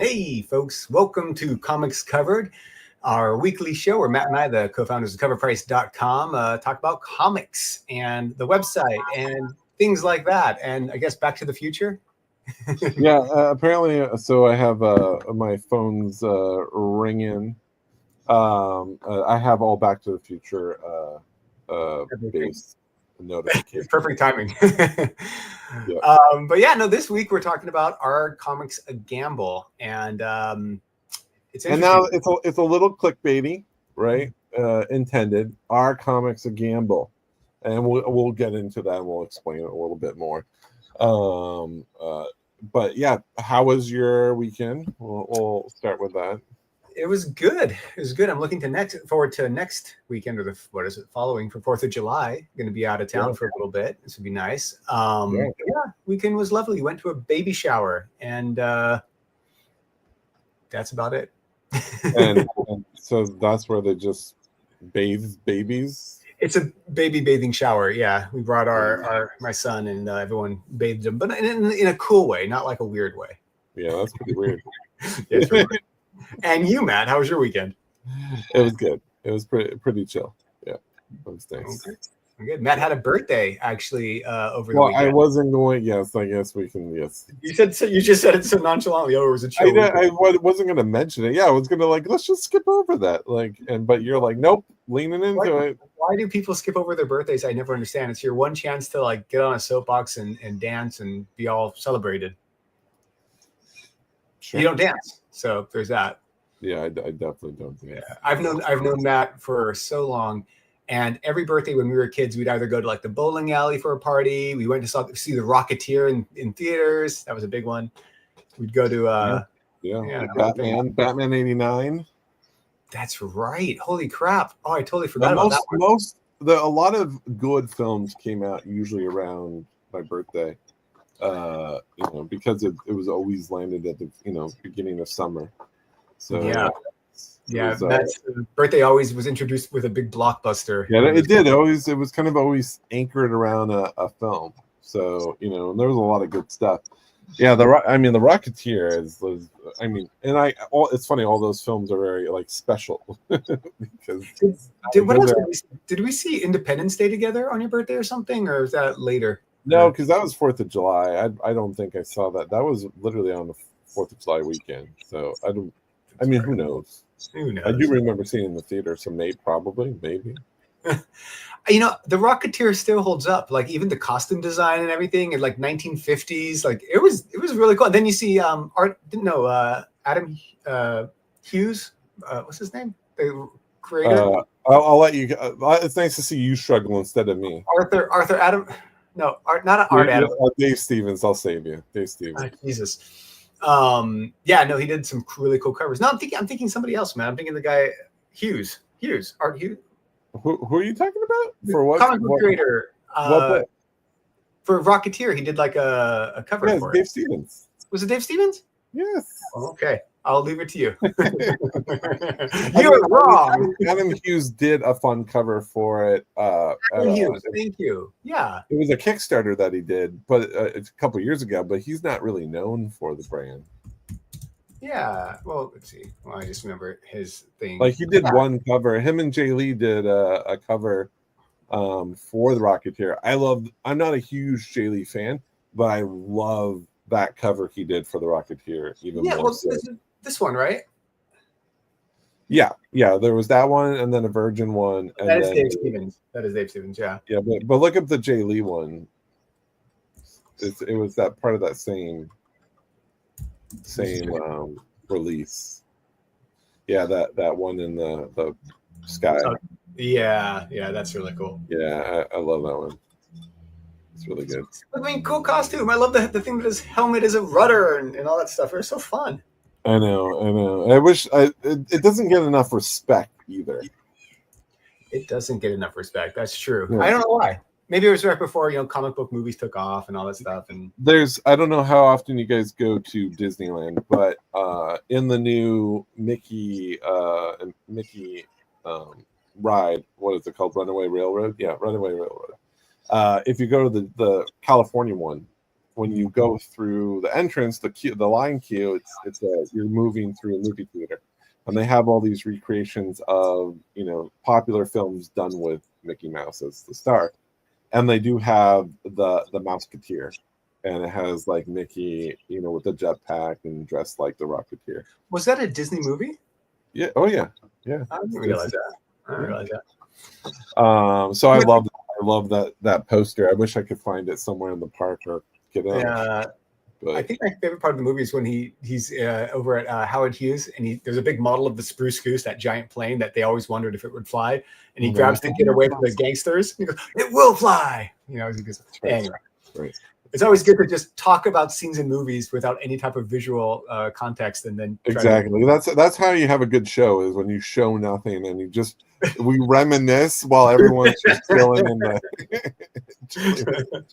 Hey, folks, welcome to Comics Covered, our weekly show where Matt and I, the co-founders of CoverPrice.com, talk about comics and the website and things like that. And I guess Back to the Future. Yeah, apparently. So I have my phone's ringing. I have all Back to the Future based notifications. Perfect timing. Yeah. But yeah, no, this week we're talking about Are Comics a Gamble? And it's And now it's a little clickbaity, right? Intended. Are comics a gamble? And we'll get into that and we'll explain it a little bit more. But yeah, how was your weekend? We'll start with that. It was good. It was good. I'm looking forward to next weekend, or following for 4th of July. Going to be out of town for a little bit. This would be nice. Yeah, weekend was lovely. Went to a baby shower, and that's about it. and so that's where they just bathe babies. It's a baby bathing shower. Yeah, we brought my son and everyone bathed him, but in a cool way, not like a weird way. Yeah, that's pretty weird. Yeah, it's weird. And you, Matt, how was your weekend? It was good. It was pretty chill. Yeah, it was nice. Okay. Good. Matt had a birthday actually over the weekend. I wasn't going. Yes, I guess we can. Yes. You said so. You just said it so nonchalantly. Oh, it was a chill. I wasn't going to mention it. Yeah, I was going to let's just skip over that. But you're like, nope, leaning into it. Why do people skip over their birthdays? I never understand. It's your one chance to get on a soapbox and dance and be all celebrated. Sure. You don't dance, so there's that. Yeah, I definitely don't dance. Yeah. I've known Matt for so long. And every birthday when we were kids, we'd either go to the bowling alley for a party. We went to see the Rocketeer in theaters. That was a big one. We'd go to Batman '89. That's right. Holy crap! Oh, I totally forgot about that one. A lot of good films came out usually around my birthday. Because it was always landed at the beginning of summer. So yeah. Yeah, Matt's birthday always was introduced with a big blockbuster. Yeah, it did. It was kind of always anchored around a film. So, and there was a lot of good stuff. Yeah, the Rocketeer it's funny, all those films are very special. Because did we see Independence Day together on your birthday or something, or is that later? No, because that was 4th of July. I don't think I saw that. That was literally on the 4th of July weekend. So who knows? Who knows? I do remember seeing it in the theater, so maybe. The Rocketeer still holds up. Even the costume design and everything in 1950s. It was really cool. And then you see Adam Hughes. What's his name? The creator. I'll let you. It's nice to see you struggle instead of me. Arthur Adam. No, not Art Adam. Dave Stevens. I'll save you. Dave Stevens. Jesus. He did some really cool covers. No, I'm thinking somebody else, man. I'm thinking the guy Hughes, Art Hughes. Who are you talking about? For what? Comic book creator. For Rocketeer, he did a cover for Dave it. Stevens. Was it Dave Stevens? Yes. Okay. I'll leave it to you. You're wrong. Adam Hughes did a fun cover for it. Adam Hughes, thank you. Yeah. It was a Kickstarter that he did, but it's a couple years ago, but he's not really known for the brand. Yeah. Well, let's see. Well, I just remember his thing. He did one cover. Him and Jay Lee did a cover for the Rocketeer. I'm not a huge Jay Lee fan, but I love that cover he did for the Rocketeer even more. Well, this one, right? Yeah. There was that one, and then a Virgin one. And that is Dave Stevens. That is Dave Stevens. Yeah. Yeah, but look up the Jay Lee one. It was that part of that same release. Yeah, that one in the sky. Yeah, that's really cool. Yeah, I love that one. It's really good. Cool costume. I love the thing that his helmet is a rudder and all that stuff. It was so fun. I know. I wish it doesn't get enough respect either. It doesn't get enough respect. That's true. Yeah. I don't know why. Maybe it was right before comic book movies took off and all that stuff. And I don't know how often you guys go to Disneyland, but in the new Mickey ride, what is it called? Runaway Railroad? Yeah, Runaway Railroad. If you go to the California one, when you go through the entrance, the line queue, you're moving through a movie theater, and they have all these recreations of popular films done with Mickey Mouse as the star, and they do have the Mouseketeer, and it has like Mickey, with the jetpack and dressed like the Rocketeer. Was that a Disney movie? Yeah. Oh yeah. Yeah. I didn't realize that. So I love that poster. I wish I could find it somewhere in the park or get it. But I think my favorite part of the movie is when he's over at Howard Hughes, and there's a big model of the Spruce Goose, that giant plane that they always wondered if it would fly, and he grabs to get away from the gangsters. And he goes, "It will fly!" Anyway. Right. It's always good to just talk about scenes in movies without any type of visual context, and then exactly. That's how you have a good show, is when you show nothing and we reminisce while everyone's just chilling in the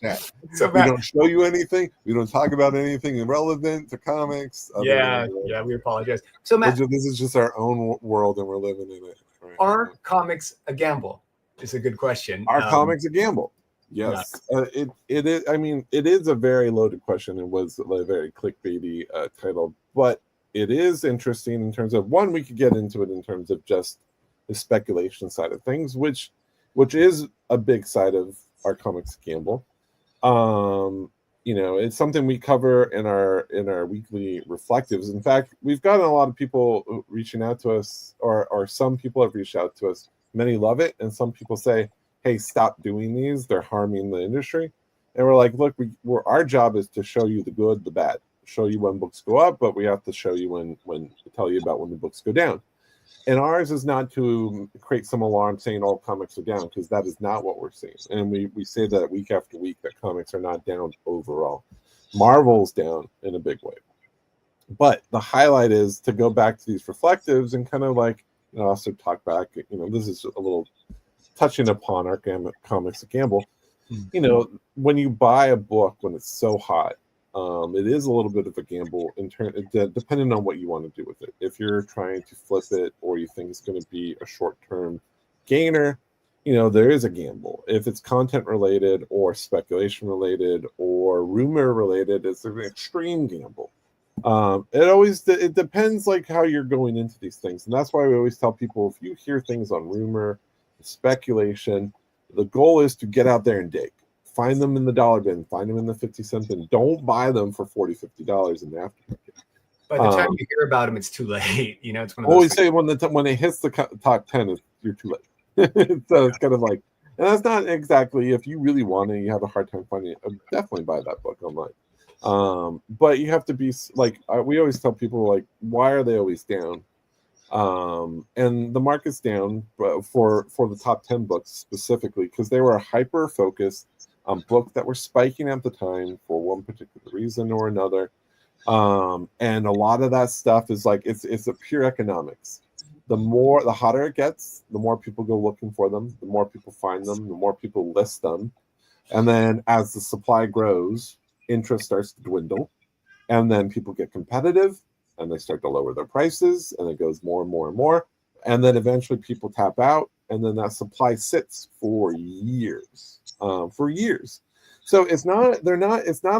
chat. So Matt, we don't show you anything. We don't talk about anything irrelevant to comics. Yeah, we apologize. So Matt, this is just our own world, and we're living in it. Right? Are comics a gamble? It's a good question. Are comics a gamble? Yes, it is. I mean, it is a very loaded question. It was a very clickbaity title, but it is interesting in terms of, one, we could get into it in terms of just the speculation side of things, which is a big side of our comics gamble. It's something we cover in our weekly reflectives. In fact, we've gotten a lot of people reaching out to us, or some people have reached out to us. Many love it, and some people say, "Hey, stop doing these. They're harming the industry." And we're like, look, our job is to show you the good, the bad, show you when books go up, but we have to show you when tell you about when the books go down. And ours is not to create some alarm saying all comics are down, because that is not what we're seeing. And we say that week after week that comics are not down overall. Marvel's down in a big way. But the highlight is to go back to these reflectives and kind of like, also talk back, this is a little touching upon our comics a gamble. When you buy a book when it's so hot, it is a little bit of a gamble depending on what you want to do with it. If you're trying to flip it, or you think it's going to be a short-term gainer, there is a gamble. If it's content related or speculation related or rumor related, it's an extreme gamble. It depends like how you're going into these things, and that's why we always tell people, if you hear things on rumor, speculation, the goal is to get out there and dig. Find them in the dollar bin, find them in the 50-cent bin. Don't buy them for $40-$50 in the aftermarket. By the time you hear about them, it's too late. It's one of those always say when it hits the top 10, you're too late. So it's kind of like, and that's not exactly, if you really want it, you have a hard time finding it, definitely buy that book online. But you have to be like, we always tell people, like, why are they always down? And the market's down for the top 10 books specifically because they were hyper focused on books that were spiking at the time for one particular reason or another. And a lot of that stuff is like, it's a pure economics. The hotter it gets, the more people go looking for them, the more people find them, the more people list them. And then as the supply grows, interest starts to dwindle, and then people get competitive and they start to lower their prices, and it goes more and more and more. And then eventually people tap out, and then that supply sits for years. So it's not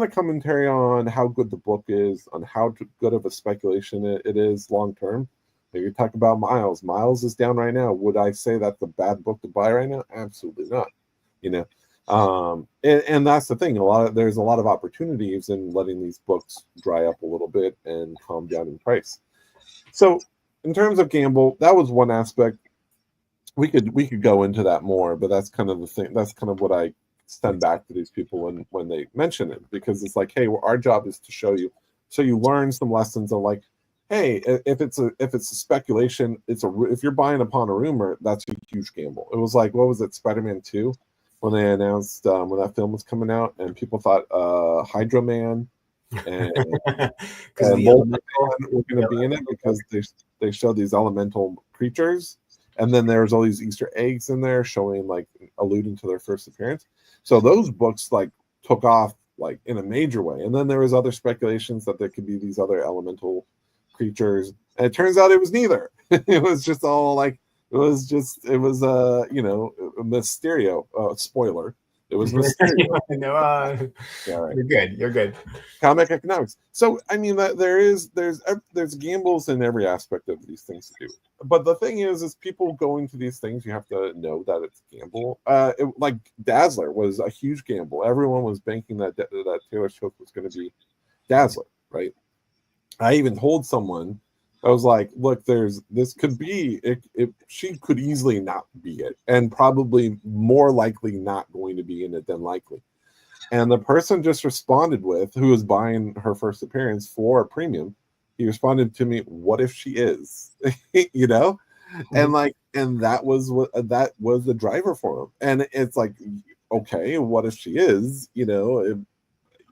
a commentary on how good the book is, on how good of a speculation it is long term. You talk about Miles. Miles is down right now. Would I say that's a bad book to buy right now? Absolutely not. And that's the thing. There's a lot of opportunities in letting these books dry up a little bit and calm down in price. So in terms of gamble, that was one aspect. We could go into that more, but that's kind of the thing. That's kind of what I send back to these people when they mention it, because it's like, hey, our job is to show you, so you learn some lessons of like, hey, if it's a speculation, if you're buying upon a rumor, that's a huge gamble. It was like, what was it, Spider-Man 2, when they announced when that film was coming out, and people thought Hydro Man and Molten Man were going to be in it because they showed these elemental creatures, and then there's all these Easter eggs in there showing, like, alluding to their first appearance. So those books like took off like in a major way, and then there was other speculations that there could be these other elemental creatures, and it turns out it was neither. It was just all like, it was a Mysterio spoiler. It was mysterious. No, Yeah, right. You're good. You're good. Comic economics. So I mean that there's gambles in every aspect of these things to do. But the thing is people going to these things, you have to know that it's a gamble. Like Dazzler was a huge gamble. Everyone was banking that Taylor Swift was going to be Dazzler, right? I even told someone, I was like, look, this could be it. She could easily not be it, and probably more likely not going to be in it than likely. And the person just responded with, who was buying her first appearance for a premium, he responded to me, "What if she is?" you know, and that was the driver for him. And it's like, okay, what if she is? You know,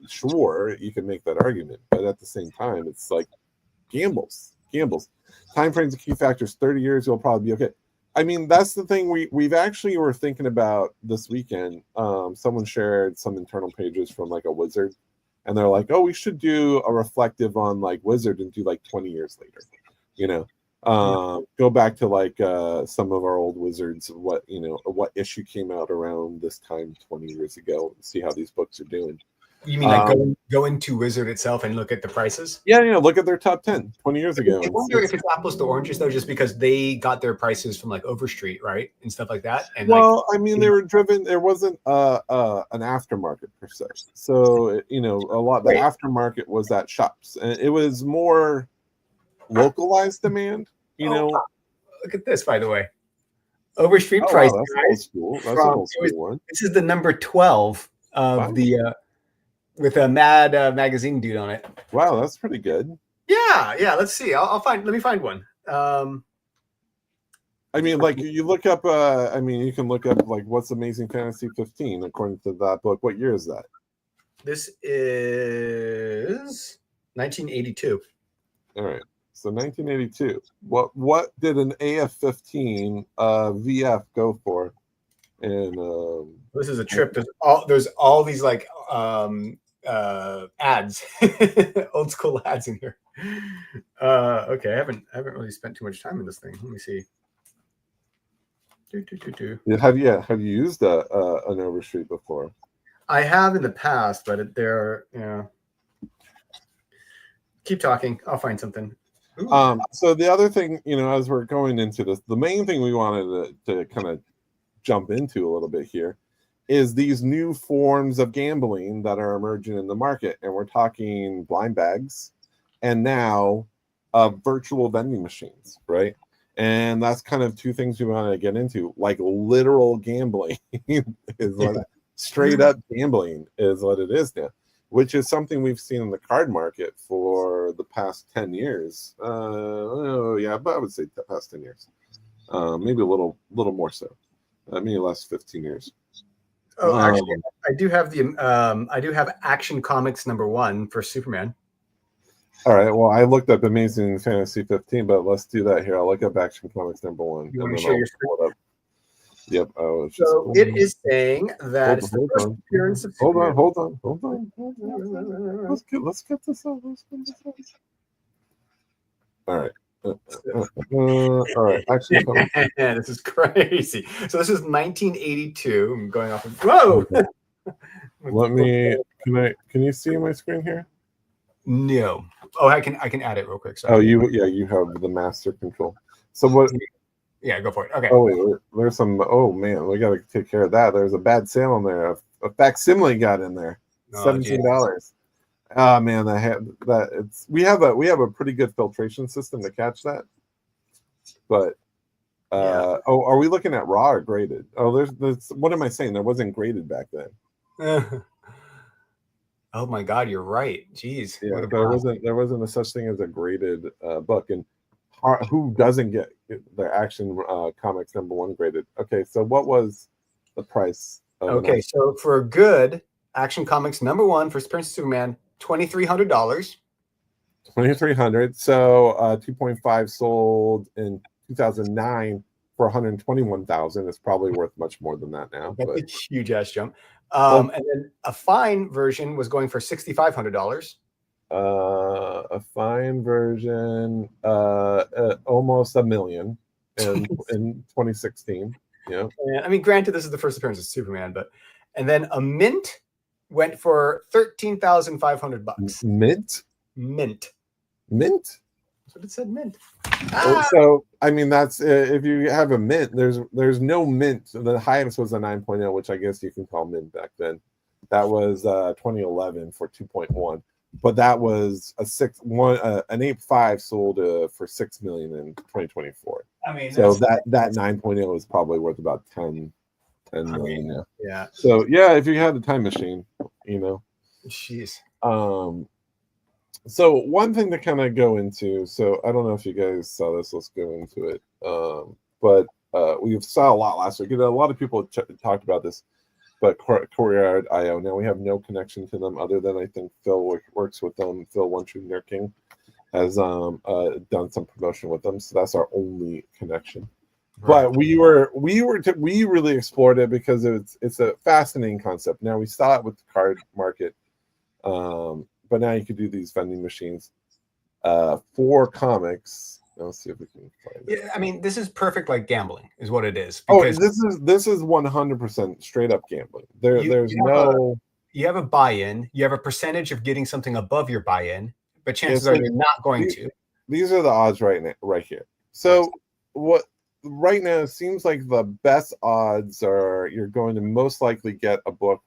sure, you can make that argument, but at the same time, it's like gambles. Time frames and key factors. 30 years, you'll probably be okay. I mean, that's the thing we've actually were thinking about this weekend. Someone shared some internal pages from like a wizard, and they're like, oh, we should do a reflective on like wizard and do like 20 years later, you know, go back to like some of our old wizards, what issue came out around this time 20 years ago, and see how these books are doing. You mean like go into Wizard itself and look at the prices? Yeah, look at their top 10 20 years ago. I wonder if it's apples to oranges though, just because they got their prices from like Overstreet, right, and stuff like that. And well, I mean, they were driven. There wasn't an aftermarket per se, so a lot. The aftermarket was at shops, and it was more localized demand. Look at this, by the way. Overstreet price. Wow, that's old school. That's an old school one. This is the number 12 of the. With a Mad magazine dude on it. Wow, that's pretty good. Yeah. Let's see. Let me find one. I mean, like you look up. You can look up like what's Amazing Fantasy 15 according to that book. What year is that? This is 1982. All right, so 1982. What did an AF-15 VF go for? And this is a trip. There's all these like ads, old school ads in here. Okay, I haven't really spent too much time in this thing. Let me see. Have you used an Overstreet before? I have in the past, but keep talking. I'll find something. Ooh. So the other thing, as we're going into this, the main thing we wanted to kind of jump into a little bit here is these new forms of gambling that are emerging in the market. And we're talking blind bags and now virtual vending machines, right? And that's kind of two things we want to get into, like literal gambling is what straight up gambling is what it is now, which is something we've seen in the card market for the past 10 years. But I would say the past 10 years, maybe a little more so, maybe last 15 years. Oh, actually, I do have Action Comics #1 for Superman. All right. Well, I looked up Amazing Fantasy 15, but let's do that here. I'll look up Action Comics #1. You want to share your screen? Yep. So it is saying that it's the first appearance of Superman. Hold on. Let's get this out. All right. All right. Actually, this is crazy. So this is 1982. I'm going off of whoa. Let me. Can you see my screen here? No. Oh, I can add it real quick. Sorry. Oh, you have the master control. So what? Yeah, go for it. Okay. Oh wait, there's some. Oh man, we got to take care of that. There's a bad sale in there. A facsimile got in there. $17. Oh man, we have a pretty good filtration system to catch that. But are we looking at raw or graded? Oh, there's what am I saying? There wasn't graded back then. Oh my God, you're right. Jeez. Yeah, there wasn't a such thing as a graded book, and who doesn't get their Action Comics #1 graded? Okay, so what was the price? Okay, so for a good Action Comics #1 for Prince Superman, $2,300. $2,300. So 2.5 sold in 2009 for $121,000. It's probably worth much more than that now. That's a huge ass jump. And then a fine version was going for $6,500. A fine version, almost $1 million in 2016. Yeah. I mean, granted, this is the first appearance of Superman, but And then a mint went for $13,500. Mint. Mint. Mint. That's what it said. Mint. So I mean, that's if you have a mint. There's no mint. The highest was a 9.0, which I guess you can call mint back then. That was 2011 for 2.1, but that was an 8.5 sold for $6 million in 2024. I mean, so that 9.0 is probably worth about 10 million. Mean, yeah. So yeah, if you had a time machine, you know. Jeez. So one thing to kind of go into, so I don't know if you guys saw this, let's go into it. But we saw a lot last week. A lot of people talked about this, but Covr'D.io, now we have no connection to them other than I think Phil works with them. Phil One True Nerd King has done some promotion with them, so that's our only connection. Right. But we really explored it because it's a fascinating concept. Now we saw it with the card market. But now you could do these vending machines for comics. Let's see if we can find it. Yeah, I mean, this is perfect, like gambling, is what it is. Because this is 100% straight up gambling. You have a buy-in. You have a percentage of getting something above your buy-in, but chances are you're not going to. These are the odds right here. So what right now it seems like the best odds are you're going to most likely get a book.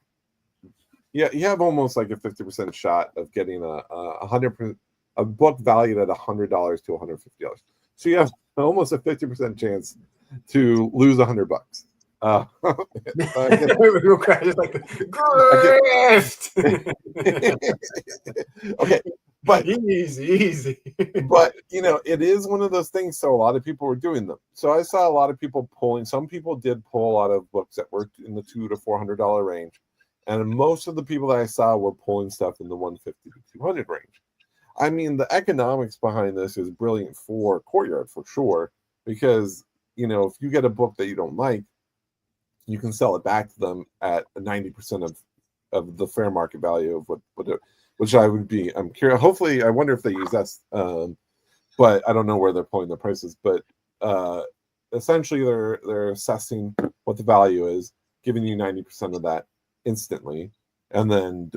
Yeah, you have almost like a 50% shot of getting a book valued at $100 to $150. So you have almost a 50% chance to lose $100. Okay, but easy. But it is one of those things. So a lot of people were doing them. So I saw a lot of people pulling. Some people did pull a lot of books that were in the $200 to $400 range. And most of the people that I saw were pulling stuff in the 150 to 200 range. I mean, the economics behind this is brilliant for Courtyard for sure, because if you get a book that you don't like, you can sell it back to them at 90% of the fair market value of which I would be. I'm curious. Hopefully, I wonder if they use that, but I don't know where they're pulling the prices. But essentially, they're assessing what the value is, giving you 90% of that instantly, and then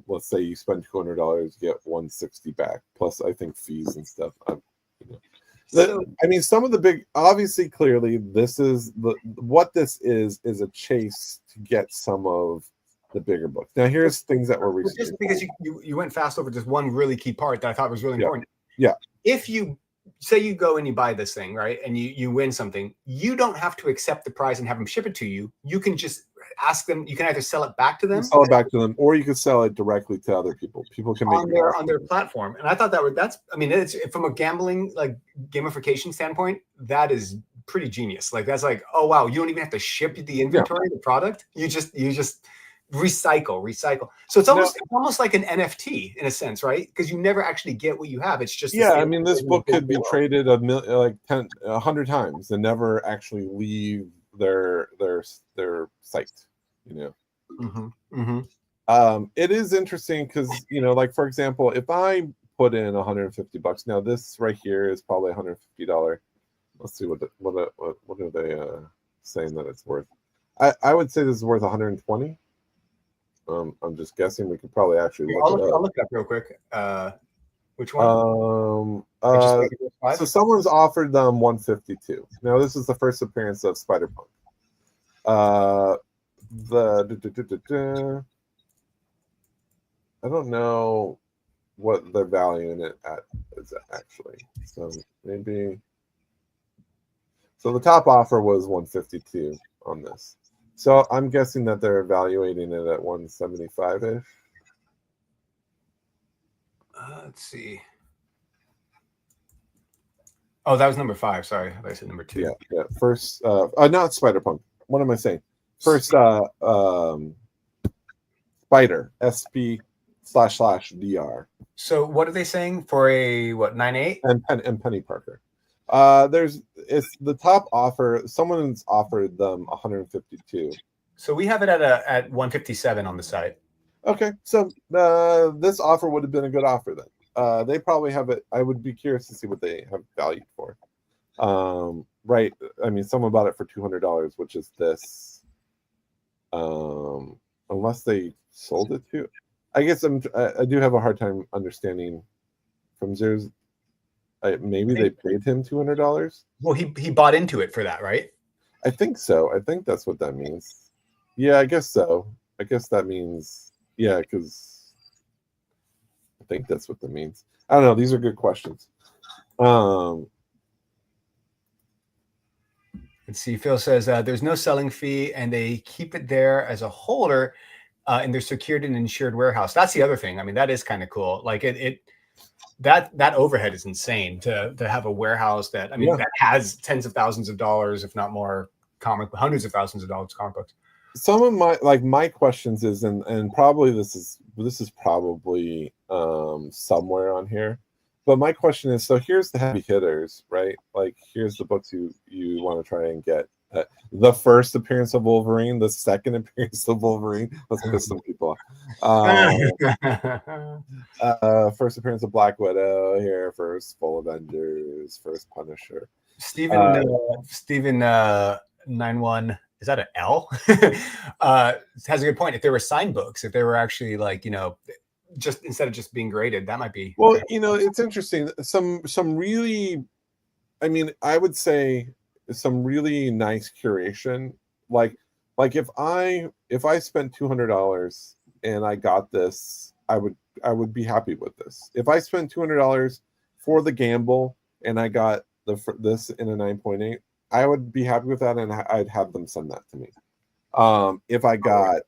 let's say you spend $200, you get $160 back plus I think fees and stuff. I mean, some of the big, obviously, clearly, this is what this is a chase to get some of the bigger books. Now, here's things that were recently. Just because you went fast over just one really key part that I thought was really important. Yeah. If you say you go and you buy this thing, right, and you win something, you don't have to accept the prize and have them ship it to you. You can just ask them. You can either sell it back to them, or you can sell it directly to other people. People can make on their platform. And I thought that's. I mean, it's from a gambling like gamification standpoint, that is pretty genius. Like that's like, oh wow, you don't even have to ship the inventory, the product. You just recycle. So it's almost like an NFT in a sense, right? Because you never actually get what you have. It's just I mean, this book could be traded 100 times and never actually leave their site. It is interesting because like for example, if I put in $150, now this right here is probably $150. Let's see what are they saying that it's worth. I would say this is worth 120. I'm just guessing. We could probably actually I'll look it up real quick. Which one? So someone's offered them 152. Now this is the first appearance of Spider-Punk. I don't know what they're valuing it at is actually. So maybe. So the top offer was 152 on this. So I'm guessing that they're evaluating it at 175-ish. Let's see. Oh, that was number 5. Sorry, I said number 2. Yeah. First, not Spider-Punk. What am I saying? First, Spider SP//DR. So what are they saying for a 9.8? And Penny Parker. It's the top offer. Someone's offered them 152. So we have it at 157 on the site. Okay, so this offer would have been a good offer then. They probably have it. I would be curious to see what they have valued for. Right. I mean, someone bought it for $200, which is this. unless they sold it to. I guess I do have a hard time understanding from Zero's. Maybe they paid him $200. Well, he bought into it for that, right? I think so. I think that's what that means. Yeah, I guess so. I guess that means because I think that's what that means. I don't know. These are good questions. Let's see. Phil says there's no selling fee, and they keep it there as a holder, and they're secured in an insured warehouse. That's the other thing. I mean, that is kind of cool. Like that overhead is insane to have a warehouse that that has tens of thousands of dollars, if not more, hundreds of thousands of dollars comic books. Some of my questions is, and probably this is probably somewhere on here, but my question is, so here's the heavy hitters, right? Like here's the books you want to try and get. The first appearance of Wolverine, the second appearance of Wolverine. Let's piss some people off. First appearance of Black Widow here, first Full Avengers, first Punisher. Steven 91, is that an L? Has a good point. If there were signed books, if they were actually just instead of just being graded, that might be. Well, it's interesting. Some really, I would say some really nice curation. Like if I spent $200 and I got this, I would be happy with this. If I spent $200 for the gamble and I got this in a 9.8, I would be happy with that, and I'd have them send that to me. If I got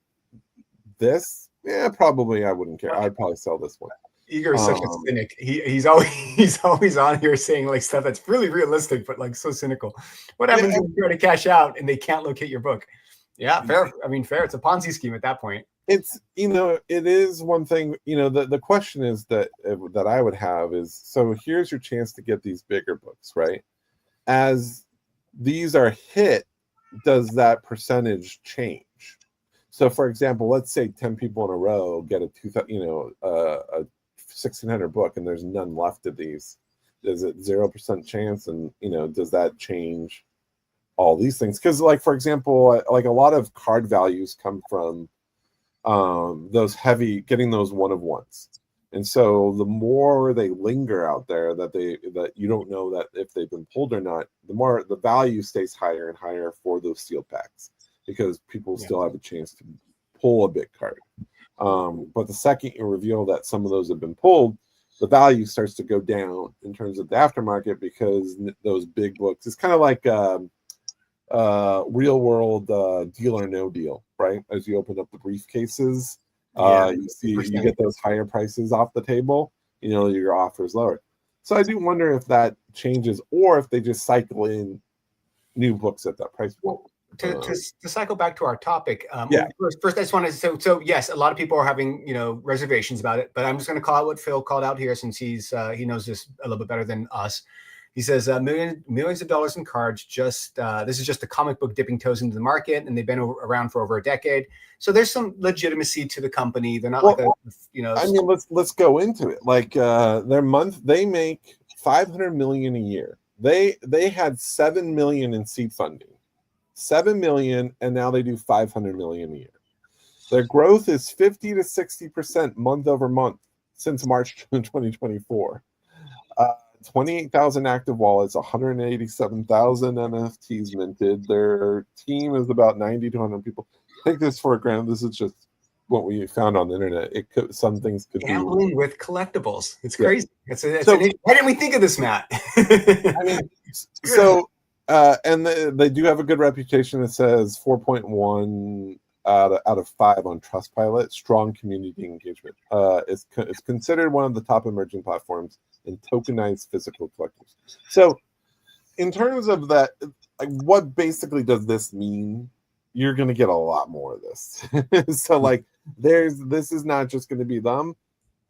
this, probably I wouldn't care. I'd probably sell this one. Igor is such a cynic. He's always on here saying like stuff that's really realistic, but like so cynical. What happens when you try to cash out and they can't locate your book? Yeah, fair. Fair. It's a Ponzi scheme at that point. It's it is one thing. The question is that I would have is, so here's your chance to get these bigger books, right? As these are hit, does that percentage change? So, for example, let's say 10 people in a row get a 1,600 book, and there's none left of these. Is it 0% chance? And does that change all these things? Because, like, for example, like a lot of card values come from those getting those one of ones. And so the more they linger out there that you don't know that if they've been pulled or not, the more the value stays higher and higher for those steel packs, because people still have a chance to pull a big card. But the second you reveal that some of those have been pulled, the value starts to go down in terms of the aftermarket, because those big books, it's kind of like real world Deal or No Deal, right? As you open up the briefcases, you get those higher prices off the table, your offer is lower. So I do wonder if that changes, or if they just cycle in new books at that price point. To cycle back to our topic, first I just want to so yes, a lot of people are having reservations about it, but I'm just going to call out what Phil called out here, since he knows this a little bit better than us. He says millions of dollars in cards. This is just a comic book dipping toes into the market, and they've been around for over a decade. So there's some legitimacy to the company. They're not let's go into it. Like they make $500 million a year. They had $7 million in seed funding. $7 million, and now they do $500 million a year. Their growth is 50 to 60% month over month since March 2024. 28,000 active wallets, 187,000 NFTs minted. Their team is about 90 to 100 people. Take this for granted. This is just what we found on the internet. Some things could gambling be with collectibles. It's crazy. Why didn't we think of this, Matt? And they do have a good reputation. It says 4.1 out of 5 on Trustpilot. Strong community engagement. It's considered one of the top emerging platforms in tokenized physical collectors. So, in terms of that, like, what basically does this mean? You're going to get a lot more of this. So, like, this is not just going to be them.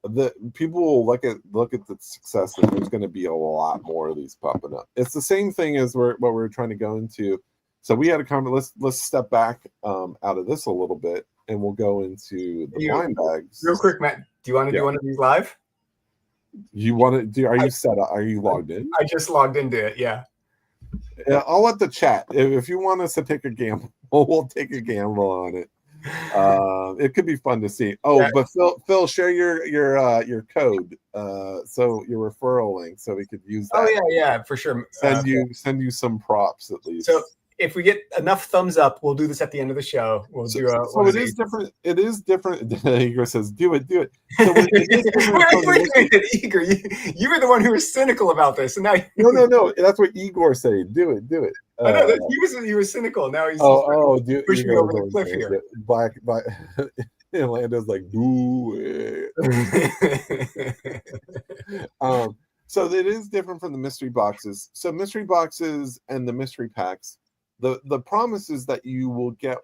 The people will look at the success, and there's going to be a lot more of these popping up. It's the same thing as what we're trying to go into. So we had a comment. Let's step back out of this a little bit, and we'll go into the blind bags. Real quick, Matt. Do you want to do one of these live? You want to do? Are you set up? Are you logged in? I just logged into it. Yeah. I'll let the chat. If you want us to take a gamble, we'll take a gamble on it. It could be fun to see. Oh, yeah. But Phil, share your code, so your referral link, so we could use that. Oh yeah, for sure. Send you some props at least. So if we get enough thumbs up, we'll do this at the end of the show. We'll do a. So it is different. It is different. Igor says, "Do it." So it is wait, Igor, you were the one who was cynical about this, and now no. That's what Igor said. Do it. I know he was cynical. Now he's pushing me over the cliff here. Black, Orlando's like, do it. So it is different from the mystery boxes. So mystery boxes and the mystery packs, the promise is that you will get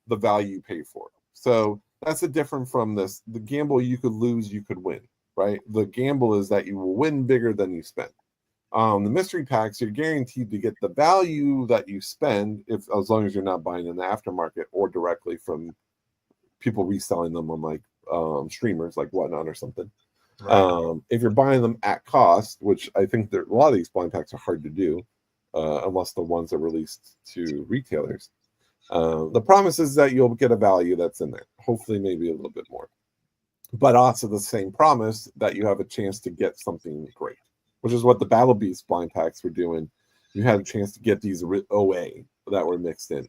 the value you pay for. So that's the different from this. The gamble, you could lose, you could win, right? The gamble is that you will win bigger than you spend. The mystery packs, you're guaranteed to get the value that you spend, as long as you're not buying in the aftermarket or directly from people reselling them on like streamers like Whatnot or something. Right. If you're buying them at cost, which I think a lot of these blind packs are hard to do, unless the ones are released to retailers. The promise is that you'll get a value that's in there, hopefully maybe a little bit more, but also the same promise that you have a chance to get something great, which is what the Battle Beast blind packs were doing. You had a chance to get these OA that were mixed in.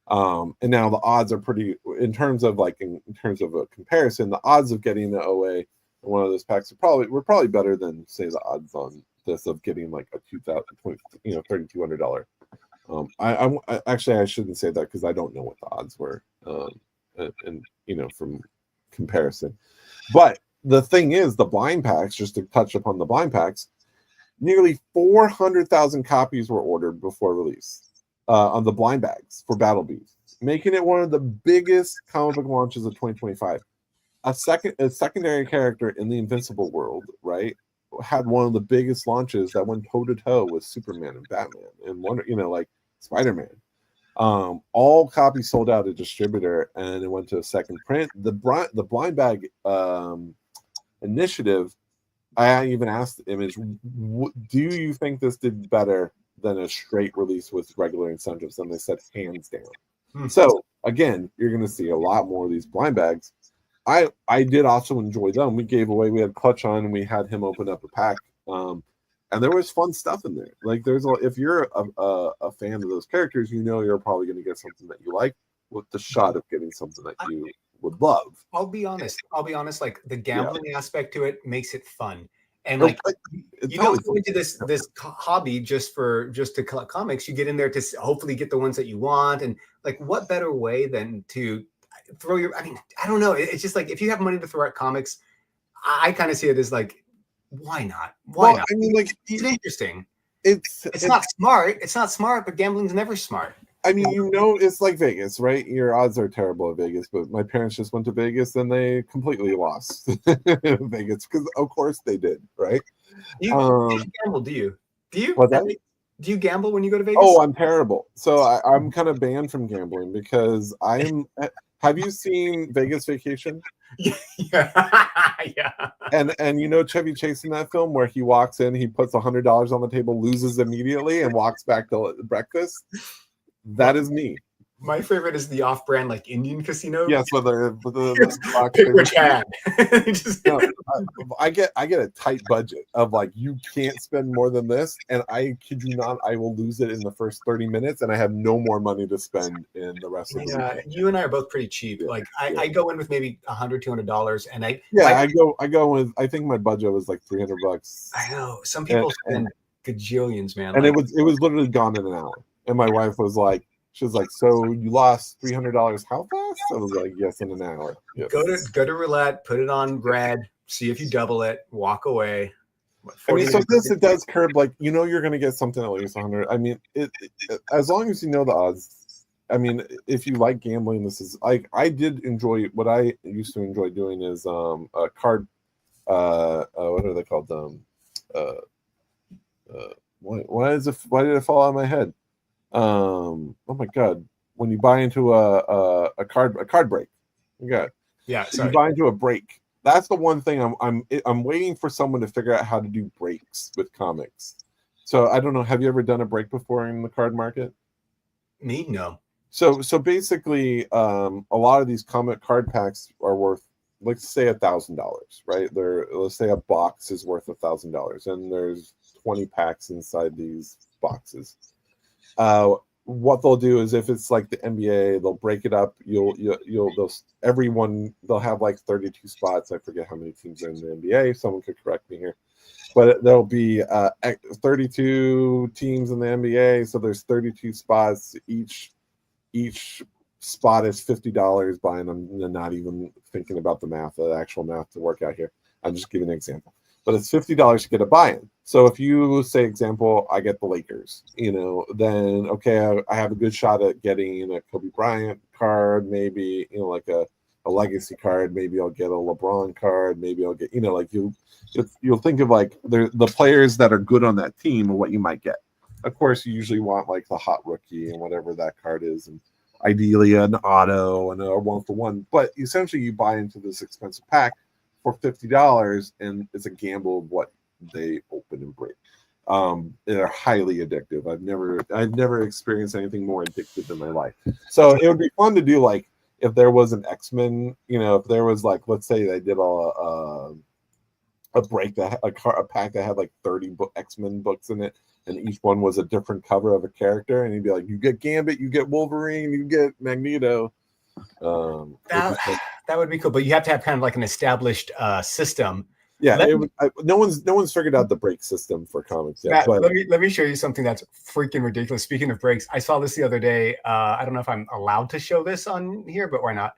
And now the odds are pretty, in terms of a comparison, the odds of getting the OA in one of those packs were probably better than, say, the odds on this of getting like a $3,200. I shouldn't say that because I don't know what the odds were, and from comparison. But the thing is, the blind packs, just to touch upon the blind packs, nearly 400,000 copies were ordered before release on the blind bags for Battle Beast, making it one of the biggest comic book launches of 2025. A secondary character in the Invincible world, right, had one of the biggest launches that went toe to toe with Superman and Batman and like Spider-Man. All copies sold out at distributor, and it went to a second print. The blind bag initiative, I even asked Image, do you think this did better than a straight release with regular incentives? And they said hands down. So again, you're going to see a lot more of these blind bags. I did also enjoy them. We had Clutch on, and we had him open up a pack, and there was fun stuff in there. Like if you're a fan of those characters, you're probably going to get something that you like, with the shot of getting something that you would love. I'll be honest. Like the gambling aspect to it makes it fun, and like you don't go into this hobby just to collect comics. You get in there to hopefully get the ones that you want, and like what better way than to throw I don't know. It's just like if you have money to throw at comics, I kind of see it as like, why not? Why not? I mean, like, it's interesting. It's not smart. It's not smart, but gambling's never smart. I mean, it's like Vegas, right? Your odds are terrible at Vegas, but my parents just went to Vegas and they completely lost Vegas because, of course, they did, right? You gamble, do you? What's that? Do you gamble when you go to Vegas? Oh, I'm terrible. So I'm kind of banned from gambling because Have you seen Vegas Vacation? Yeah. And Chevy Chase in that film where he walks in, he puts $100 on the table, loses immediately, and walks back to breakfast? That is me. My favorite is the off-brand like Indian casino. Yes, pick which hand. I get a tight budget of like, you can't spend more than this, and I kid you not, I will lose it in the first 30 minutes, and I have no more money to spend in the rest of the weekend. You and I are both pretty cheap. Yeah, like I go in with maybe $100, $200, and I go with, I think my budget was like $300. I know some people spend gajillions, man. And it was literally gone in an hour. And my wife was like, so you lost $300 how fast? I was like, yes, in an hour. Yes. Go to roulette, put it on red, see if you double it, walk away. It does curb, like, you're going to get something at least 100. I mean, it as long as you know the odds. I mean, if you like gambling, this is like, I did enjoy, what I used to enjoy doing is a card, what are they called? Why did it fall out of my head? Oh my god! When you buy into a card break, you buy into a break. That's the one thing I'm waiting for someone to figure out how to do breaks with comics. So I don't know. Have you ever done a break before in the card market? Me, no. So basically, a lot of these comic card packs are worth, let's say, $1,000, right? Let's say a box is worth $1,000, and there's 20 packs inside these boxes. What they'll do is, if it's like the NBA, they'll break it up. They'll have like 32 spots. I forget how many teams are in the NBA. Someone could correct me here, but there'll be 32 teams in the NBA. So there's 32 spots. Each spot is $50 buying them. And not even thinking about the actual math to work out here. I'm just giving an example. But it's $50 to get a buy-in. So if you say, example, I get the Lakers, then okay, I have a good shot at getting a Kobe Bryant card, maybe like a legacy card. Maybe I'll get a LeBron card. Maybe I'll get like you'll think of like the players that are good on that team and what you might get. Of course, you usually want like the hot rookie and whatever that card is, and ideally an auto and a 1-for-1. But essentially, you buy into this expensive pack for $50, and it's a gamble of what they open and break. They're highly addictive. I've never experienced anything more addictive in my life. So it would be fun to do, like, if there was an X-Men, if there was, like, let's say they did a break that a pack that had like 30 X-Men books in it, and each one was a different cover of a character, and you'd be like, you get Gambit, you get Wolverine, you get Magneto. That would be cool, but you have to have kind of like an established system. Yeah, no one's figured out the break system for comics yet. Matt, but let me show you something that's freaking ridiculous. Speaking of breaks, I saw this the other day. I don't know if I'm allowed to show this on here, but why not?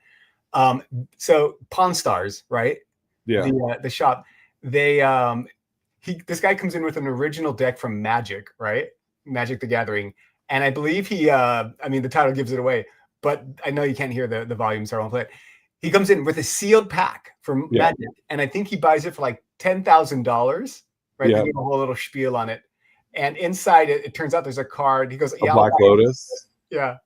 So Pawn Stars, right? Yeah. The shop. This guy comes in with an original deck from Magic, right? Magic the Gathering, and I believe the title gives it away, but I know you can't hear the volume, so I won't play it. He comes in with a sealed pack from Magic, and I think he buys it for like $10,000, right? Yeah. They give a whole little spiel on it, and inside it turns out there's a card. He goes, "Yeah, Black Lotus." Yeah,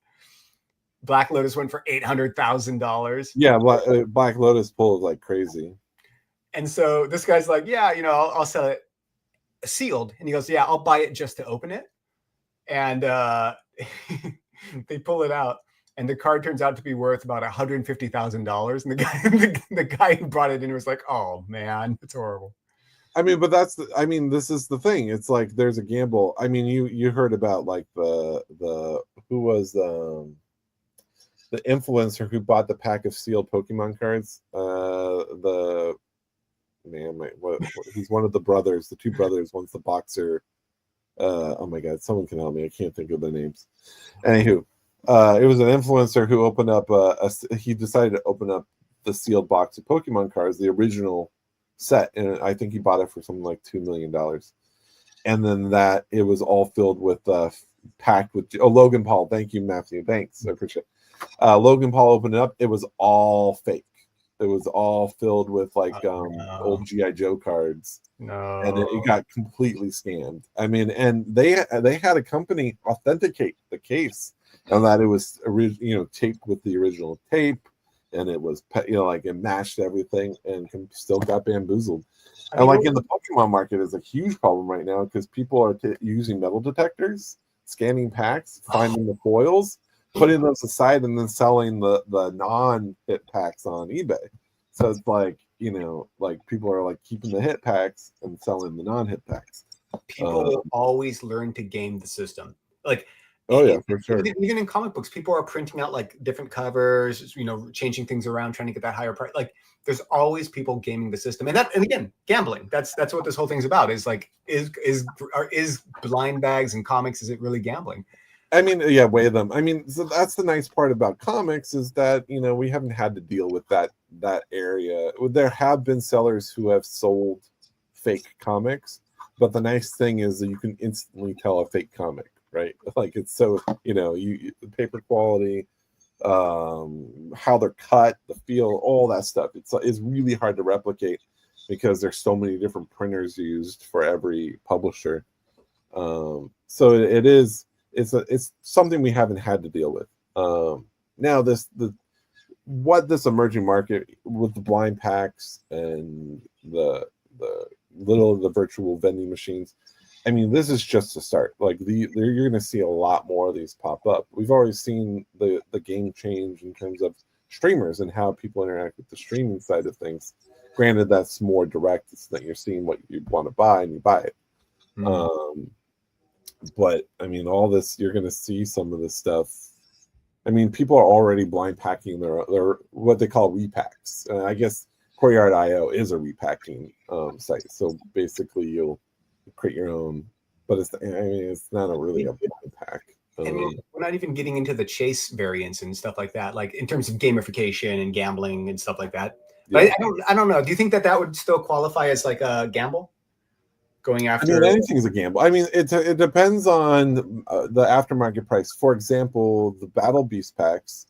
Black Lotus went for $800,000. Yeah, Black Lotus pulled like crazy. And so this guy's like, "Yeah, I'll sell it sealed," and he goes, "Yeah, I'll buy it just to open it," and they pull it out. And the card turns out to be worth about $150,000. And the guy who brought it in was like, "Oh man, it's horrible." I mean, but this is the thing. It's like there's a gamble. I mean, you heard about like the who was the influencer who bought the pack of sealed Pokemon cards. He's one of the brothers. The two brothers. One's the boxer. Oh my God, someone can help me. I can't think of their names. Anywho. It was an influencer who opened up he decided to open up the sealed box of Pokemon cards, the original set, and I think he bought it for something like $2 million. And then that it was all filled with packed with Logan Paul. Thank you, Matthew. Thanks, I appreciate it. Logan Paul opened it up. It was all fake. It was all filled with like old G.I. Joe cards. No, and it got completely scammed. I mean, and they had a company authenticate the case. And that it was taped with the original tape, and it was like it matched everything, and still got bamboozled. And like in the Pokemon market is a huge problem right now because people are using metal detectors, scanning packs, finding the foils, putting those aside, and then selling the non-hit packs on eBay. So it's like like people are like keeping the hit packs and selling the non-hit packs. People always learn to game the system, like. Oh yeah, for sure. Even in comic books, people are printing out like different covers, changing things around, trying to get that higher price. Like, there's always people gaming the system, and again, gambling. That's what this whole thing's about. Is like, is blind bags in comics? Is it really gambling? I mean, yeah, weigh them. I mean, so that's the nice part about comics is that we haven't had to deal with that area. There have been sellers who have sold fake comics, but the nice thing is that you can instantly tell a fake comic. Right, like it's so the paper quality, how they're cut, the feel, all that stuff. It's really hard to replicate because there's so many different printers used for every publisher. So it's something we haven't had to deal with. Now what this emerging market with the blind packs and the virtual vending machines. I mean, this is just a start. Like you're going to see a lot more of these pop up. We've already seen the game change in terms of streamers and how people interact with the streaming side of things. Granted, that's more direct. It's that you're seeing what you want to buy and you buy it. But I mean, all this, you're going to see some of this stuff. I mean, people are already blind packing their what they call repacks. I guess Covr'D.io is a repacking site. So basically, you'll create your own, but it's not really a blind pack. I mean, we're not even getting into the chase variants and stuff like that, like in terms of gamification and gambling and stuff like that. But yeah. I don't know. Do you think that would still qualify as like a gamble? Going after, I mean, anything's a gamble. I mean, it depends on the aftermarket price. For example, the Battle Beast packs,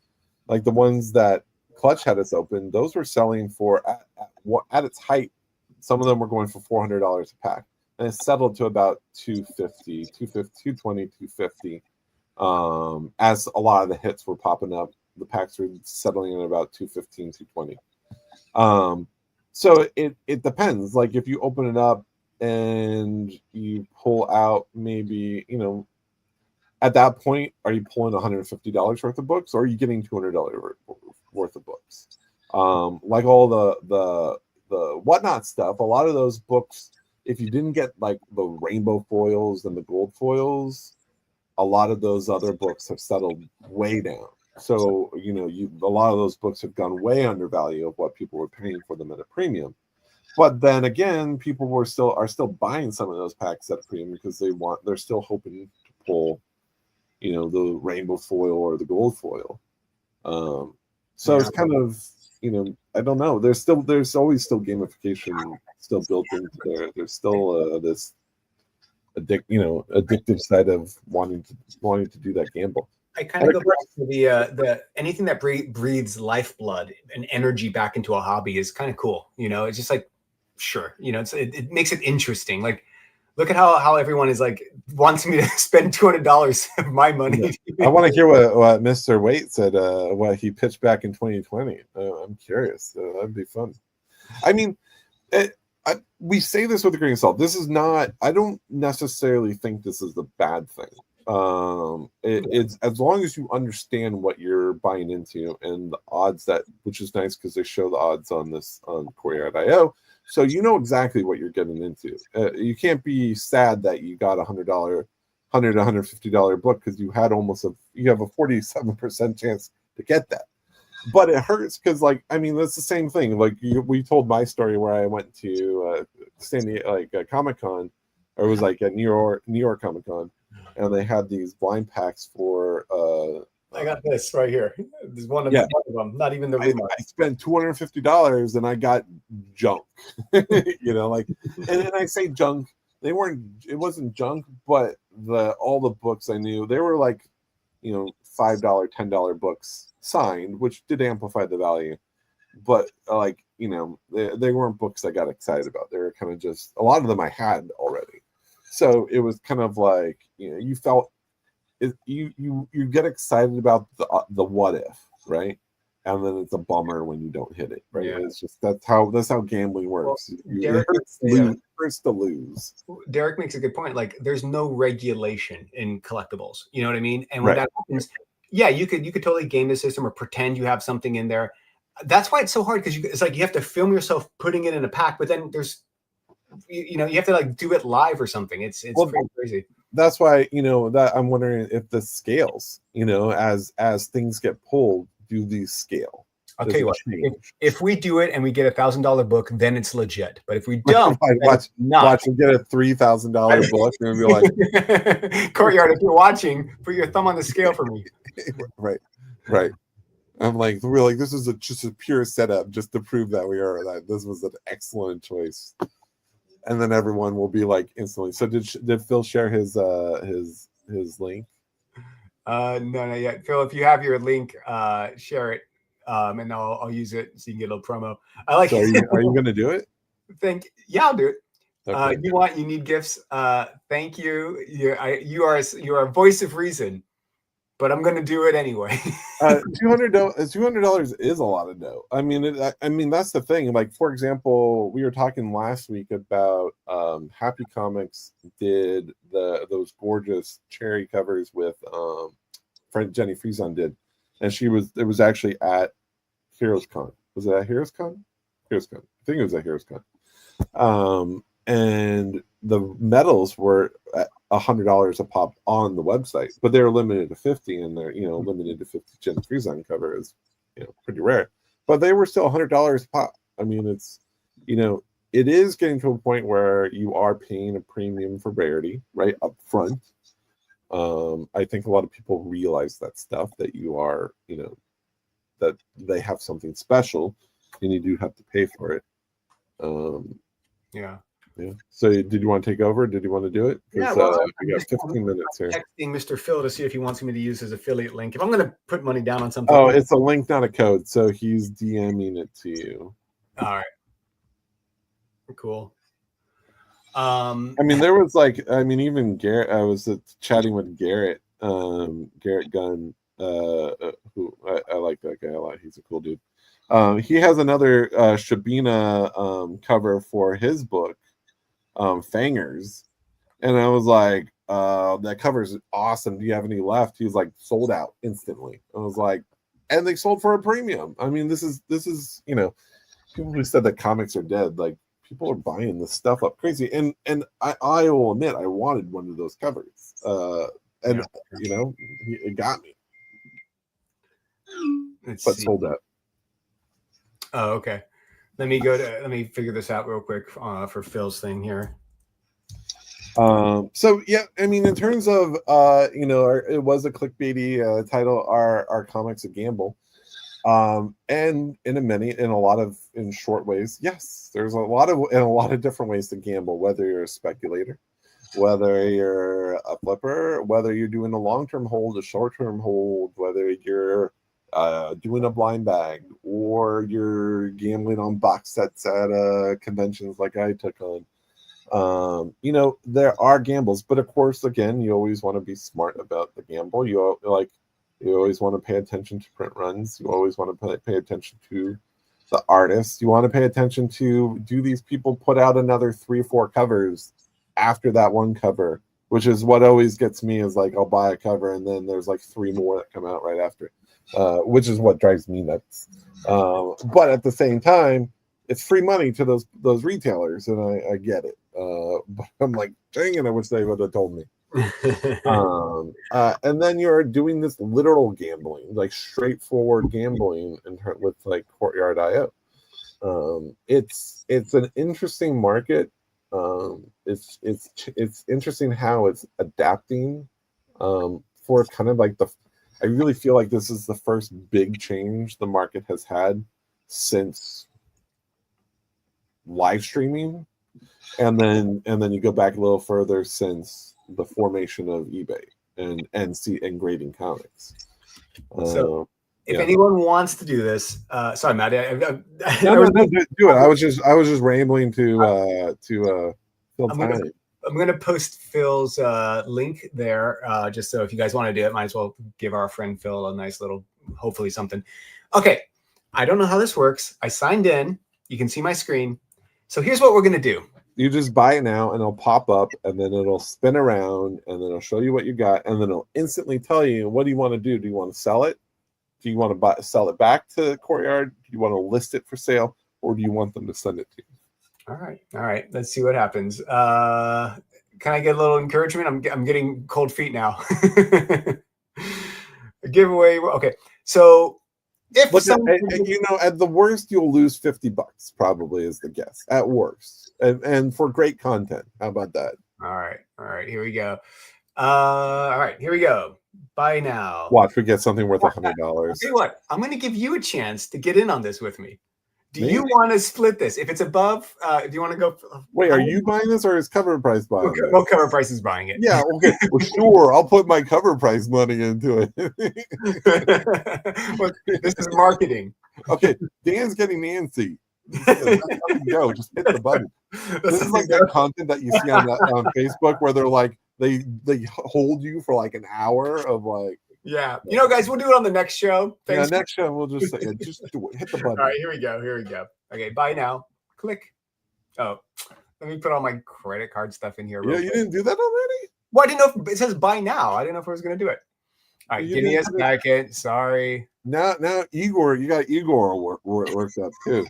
like the ones that Clutch had us open, those were selling for at its height. Some of them were going for $400 a pack, and it settled to about $250, $220, $250. As a lot of the hits were popping up, the packs were settling at about $215, $220. So it depends. Like if you open it up and you pull out maybe, at that point, are you pulling $150 worth of books, or are you getting $200 worth of books? Like all the whatnot stuff, a lot of those books, if you didn't get like the rainbow foils and the gold foils, a lot of those other books have settled way down. So, a lot of those books have gone way under value of what people were paying for them at a premium. But then again, people are still buying some of those packs at a premium because they're still hoping to pull, the rainbow foil or the gold foil. So it's kind of, I don't know. There's always still gamification still built into there. There's still this addictive side of wanting to do that gamble. I kind of go back to the anything that breathes lifeblood and energy back into a hobby is kind of cool. It's just like, sure, it makes it interesting. Like, look at how everyone is like wants me to spend $200 of my money. Yeah. I want to hear what Mr. Waite said. What he pitched back in 2020. I'm curious. That'd be fun. I mean, we say this with a grain of salt. This is not. I don't necessarily think this is a bad thing. It's as long as you understand what you're buying into and the odds which is nice because they show the odds on Covr'D.io. So you know exactly what you're getting into. You can't be sad that you got $150 book because you have a 47% chance to get that. But it hurts because, like, I mean, that's the same thing. Like we told my story where I went to San Diego, Comic-Con, or it was like at New York Comic-Con, and they had these blind packs for. I got this right here. There's one of them, not even the remote. I spent $250 and I got junk. And I say junk. It wasn't junk, but all the books I knew, they were like, $5, $10 books signed, which did amplify the value. But they weren't books I got excited about. They were kind of just, a lot of them I had already. So it was kind of like, you felt, you get excited about the what if, right? And then it's a bummer when you don't hit it, right? Yeah. It's just that's how gambling works. Derek, it hurts to lose. Derek makes a good point. Like, there's no regulation in collectibles. You know what I mean? And when that happens, yeah, you could totally game the system or pretend you have something in there. That's why it's so hard, because it's like you have to film yourself putting it in a pack, but then there's you have to like do it live or something. It's pretty crazy. That's why, that I'm wondering if this scales, as things get pulled, do these scale? I'll tell you what, if we do it and we get $1,000 book, then it's legit. But if we don't, watch and get a $3,000 book and be like, Courtyard, if you're watching, put your thumb on the scale for me. Right. I'm like, we're like, this is just a pure setup just to prove that this was an excellent choice. And then everyone will be like instantly. So did Phil share his link? No, not yet. Phil, if you have your link, share it, and I'll use it so you can get a little promo. I like. So are you going to do it? Yeah, I'll do it. Okay. You need gifts. Thank you. You are a voice of reason. but I'm going to do it anyway. $200 is a lot of dough. I mean, that's the thing. Like, for example, we were talking last week about Happy Comics did those gorgeous cherry covers with friend Jenny Frieson did, and it was actually at Heroes Con. Was it at Heroes Con? Heroes Con. I think it was at Heroes Con. And the medals were at $100 a pop on the website, but they're limited to 50, and they're limited to 50 Jenny Frieson cover is pretty rare, but they were still $100 a pop. I mean, it's it is getting to a point where you are paying a premium for rarity right up front. I think a lot of people realize that stuff, that you are that they have something special, and you do have to pay for it. Yeah. So, did you want to take over? Did you want to do it? Yeah. Well, we got 15 minutes here. Texting Mr. Phil to see if he wants me to use his affiliate link. If I'm going to put money down on something. Oh, it's a link, not a code. So he's DMing it to you. All right. Cool. I mean, there was even Garrett. I was chatting with Garrett, Garrett Gunn, who I like that guy a lot. He's a cool dude. He has another Shabina cover for his book, Fangers, and I was like, that cover's awesome. Do you have any left? He was like, sold out instantly. I was like, and they sold for a premium. I mean, this is people who said that comics are dead, like, people are buying this stuff up crazy. And I will admit, I wanted one of those covers, and it got me. Let's but see. Sold out. Oh, okay. Let me figure this out real quick for Phil's thing here. So yeah, I mean, in terms of it was a clickbaity title. Our comics a gamble, and in short ways, yes, there's a lot of different ways to gamble. Whether you're a speculator, whether you're a flipper, whether you're doing a long-term hold, a short-term hold, whether you're doing a blind bag, or you're gambling on box sets at conventions like I took on. There are gambles, but of course, again, you always want to be smart about the gamble. You always want to pay attention to print runs. You always want to pay attention to the artists. You want to pay attention to, do these people put out another 3 or 4 covers after that one cover, which is what always gets me, is like, I'll buy a cover and then there's like 3 more that come out right after it. Which is what drives me nuts. But at the same time, it's free money to those retailers, and I get it. But I'm like, dang it, I wish they would have told me. And then you're doing this literal gambling, like straightforward gambling, with like Covr'D. It's an interesting market. It's interesting how it's adapting for kind of like I really feel like this is the first big change the market has had since live streaming, and then you go back a little further since the formation of eBay and grading comics. So, if anyone wants to do this, sorry, Matt. No, do it. I was just rambling to fill time. I'm going to post Phil's link there, just so if you guys want to do it, might as well give our friend Phil a nice little, hopefully something. Okay, I don't know how this works. I signed in. You can see my screen. So here's what we're going to do. You just buy it now, and it'll pop up, and then it'll spin around, and then it'll show you what you got, and then it'll instantly tell you, what do you want to do? Do you want to sell it? Do you want to sell it back to Covr'D? Do you want to list it for sale, or do you want them to send it to you? All right. Let's see what happens. Can I get a little encouragement? I'm getting cold feet now. A giveaway. Okay, so if at the worst, you'll lose $50. Probably is the guess. At worst, and for great content. How about that? All right. Here we go. All right, here we go. Buy now. Watch, we get something worth $100. Tell you what, I'm going to give you a chance to get in on this with me. Do you want to split this? If it's above, do you want to go? Wait, are you buying this, or is Cover Price buying it? Well, Cover Price is buying it. Yeah, okay. Well, sure. I'll put my Cover Price money into it. Well, this is marketing. Okay, Dan's getting antsy. Go, just hit the button. This is like that content that you see on Facebook where they're like, they hold you for like an hour of like, Yeah. You know, guys, we'll do it on the next show. Yeah, Thanks. next show we'll just say, just do it. Hit the button. All right, here we go. Here we go. Okay, bye now. Click. Oh, let me put all my credit card stuff in here. Yeah, you didn't do that already? Well, I didn't know if it says buy now. I didn't know if I was going to do it. All right, give me a second. Sorry. Now, Igor, you got Igor worked up too.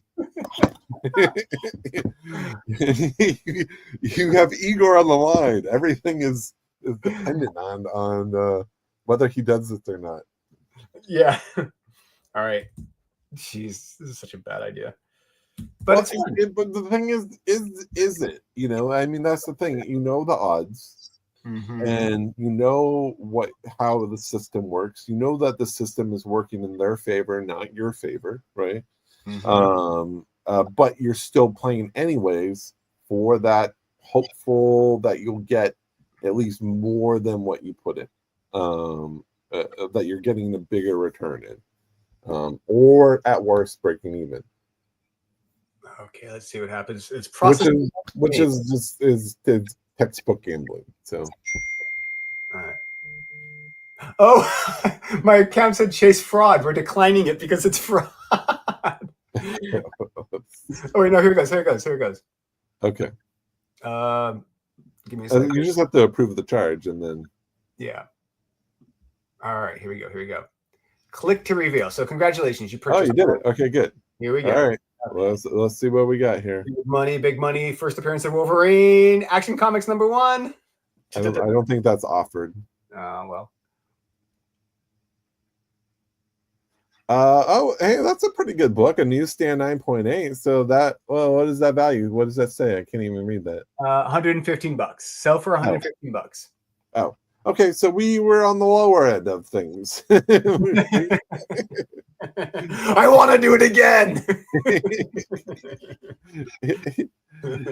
You have Igor on the line. Everything is dependent on whether he does this or not. Yeah. All right. Jeez, this is such a bad idea. But but the thing is it? You know, I mean, that's the thing. You know the odds, and you know how the system works. You know that the system is working in their favor, not your favor, right? But you're still playing anyways for that hopeful that you'll get at least more than what you put in. That you're getting a bigger return in, or at worst breaking even. Okay, let's see what happens. It's processing, which is just is textbook gambling. So, all right. Oh, my account said chase fraud. We're declining it because it's fraud. Oh wait, no, here it goes. Here it goes. Here it goes. Okay. Give me a second. You just have to approve the charge, and then. Yeah. All right. Here we go. Here we go. Click to reveal. So congratulations, you purchased. Oh, you did it. Okay, good. Here we go. All right. Let's see what we got here. Big money. First appearance of Wolverine. Action Comics #1. I don't think that's offered. Well. Oh, hey, that's a pretty good book. A newsstand 9.8. So that, well, what is that value? What does that say? I can't even read that. $115. Sell for $115. Oh, okay. So we were on the lower end of things. I want to do it again.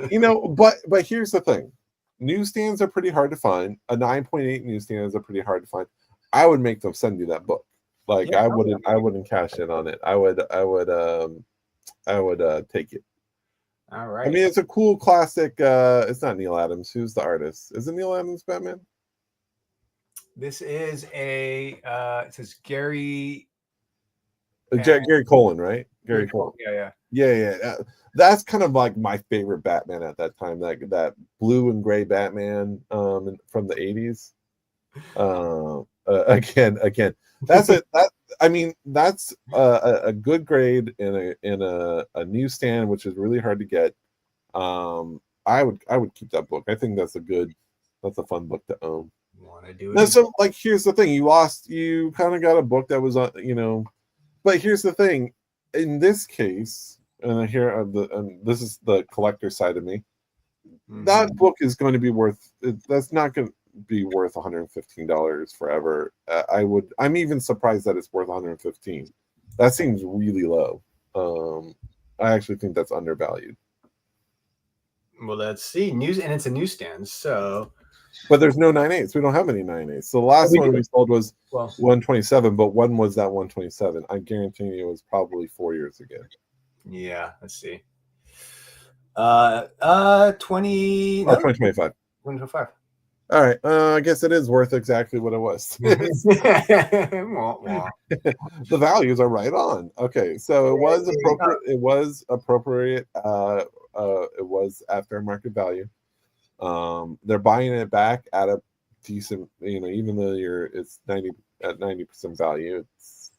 You know, but here's the thing. Newsstands are pretty hard to find. A 9.8 newsstand is pretty hard to find. I would make them send you that book. Like, yeah, I wouldn't cash in on it. I would take it. All right. I mean, it's a cool classic. It's not Neil Adams. Who's the artist? Is it Neil Adams Batman? This is it says Gary Colan, right? Gary Colan. Yeah. That's kind of like my favorite Batman at that time. That blue and gray Batman from the 80s. Again, that's it. That's a good grade in a newsstand, which is really hard to get. I would keep that book. I think that's a fun book to own. Want to do it? Now, so, like, here's the thing: you kind of got a book that was but here's the thing: in this case, and this is the collector side of me. That book is going to be worth. That's not going to be worth $115 forever. I'm even surprised that it's worth $115. That seems really low. I actually think that's undervalued. Well, let's see. And it's a newsstand, so. But there's no 9.8s. We don't have any 9.8s. So the last one we sold was 127, but one was that 127. I guarantee you it was probably 4 years ago. Yeah, let's see. 2025. 2025. All right. I guess it is worth exactly what it was. The values are right on. Okay, so it was appropriate. It was appropriate. It was after market value. They're buying it back at a decent, even though it's 90% value. It's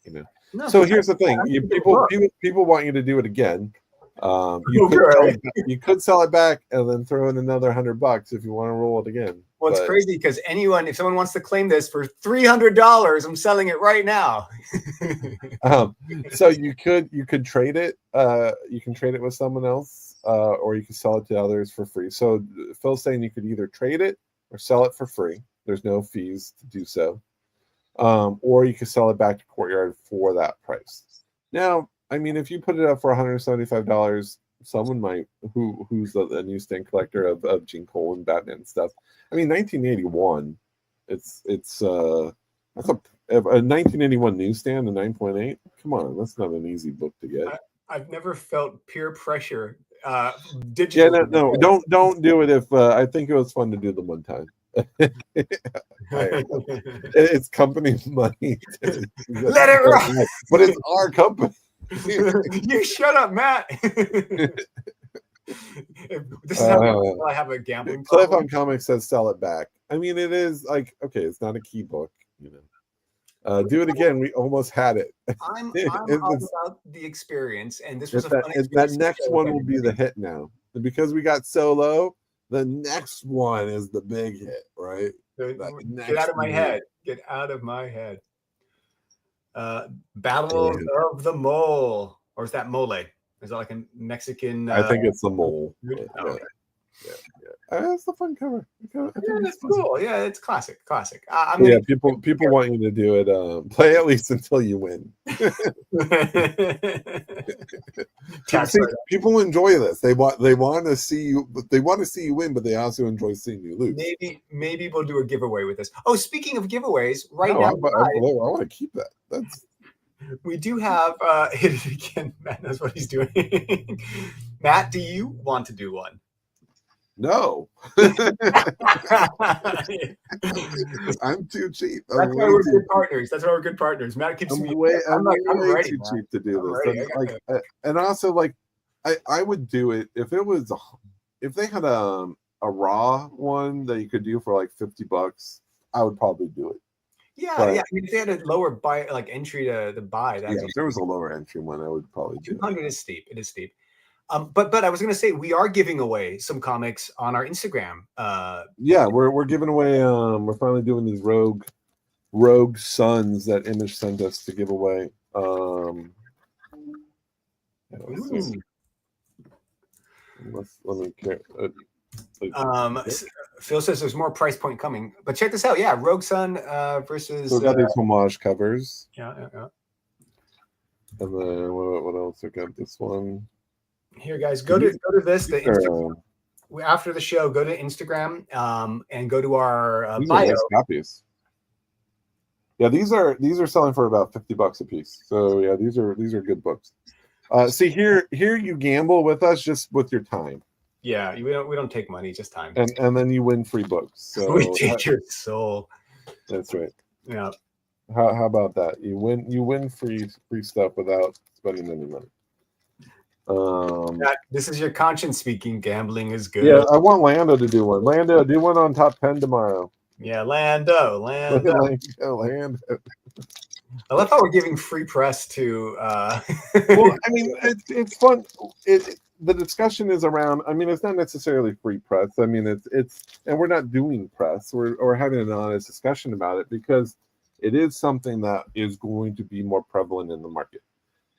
No, so here's the thing: people want you to do it again. You could sell it back and then throw in another $100 if you want to roll it again. Well, it's crazy because if someone wants to claim this for $300, I'm selling it right now. So you could trade it. You can trade it with someone else, or you can sell it to others for free. So Phil's saying you could either trade it or sell it for free. There's no fees to do so. Or you could sell it back to Courtyard for that price. Now, I mean, if you put it up for $175, someone might who's a newsstand collector of Gene Colan, Batman stuff. I mean, 1981. That's a 1981 newsstand, a 9.8. Come on, that's not an easy book to get. I've never felt peer pressure. Yeah, no, don't do it. If I think it was fun to do them one time. It's company money. Let it run. But it's our company. You shut up, Matt. This is how I have a gambling Cliff problem. on Comics says sell it back. I mean, it is like, okay, it's not a key book, you know. Do it again. We almost had it. I'm all about the experience, and this was a fun experience. That next one will be the hit now. Because we got so low, the next one is the big hit, right? Get out of my head. Get out of my head. Battle of the Mole. Or is that mole? Is that like a Mexican? I think it's the mole. Okay. Yeah. It's a fun cover. It's cool. Yeah, it's classic. People want you to do it. Play at least until you win. People enjoy this. They want to see you. They want to see you win, but they also enjoy seeing you lose. Maybe we'll do a giveaway with this. Oh, speaking of giveaways, now I want to keep that. We do have hit it again. Matt knows what he's doing. Matt, do you want to do one? No. I'm too cheap. That's why we're good partners. Matt keeps me. I'm way too cheap to do this. And also, like, I would do it if they had a raw one that you could do for like $50. I would probably do it. Yeah. I mean, if they had a lower buy, like entry to the buy, if there was a lower entry one, I would probably do. 200 is steep. It is steep. But I was going to say we are giving away some comics on our Instagram. We're giving away. We're finally doing these Rogue Sons that Image sent us to give away. Let me care. Phil says there's more price point coming, but check this out. Yeah, Rogue Sun versus. So we got these homage covers. Yeah. And then what else? We got this one. Here, guys, go to this. The Instagram. After the show, go to Instagram and go to our bio. Nice copies. Yeah, these are selling for about $50 a piece. So yeah, these are good books. See here you gamble with us just with your time. Yeah, we don't take money, just time. And then you win free books. So we take your soul. That's right. Yeah. How about that? You win free stuff without spending any money. This is your conscience speaking. Gambling is good. Yeah, I want Lando to do one. Lando, do one on top 10 tomorrow. Yeah, Lando. I love how we're giving free press to. Well, I mean, it's fun. The discussion is around. I mean, it's not necessarily free press. I mean, it's and we're not doing press. We're having an honest discussion about it because it is something that is going to be more prevalent in the market.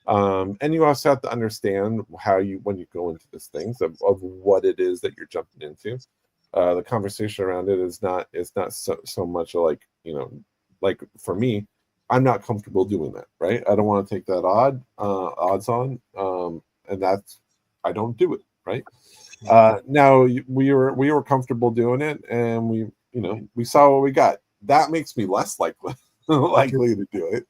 And you also have to understand when you go into these things of what it is that you're jumping into. The conversation around it is not so much like, like for me, I'm not comfortable doing that, right? I don't want to take that odds on, and that's I don't do it, right? Now we were comfortable doing it, and we saw what we got. That makes me less likely to do it.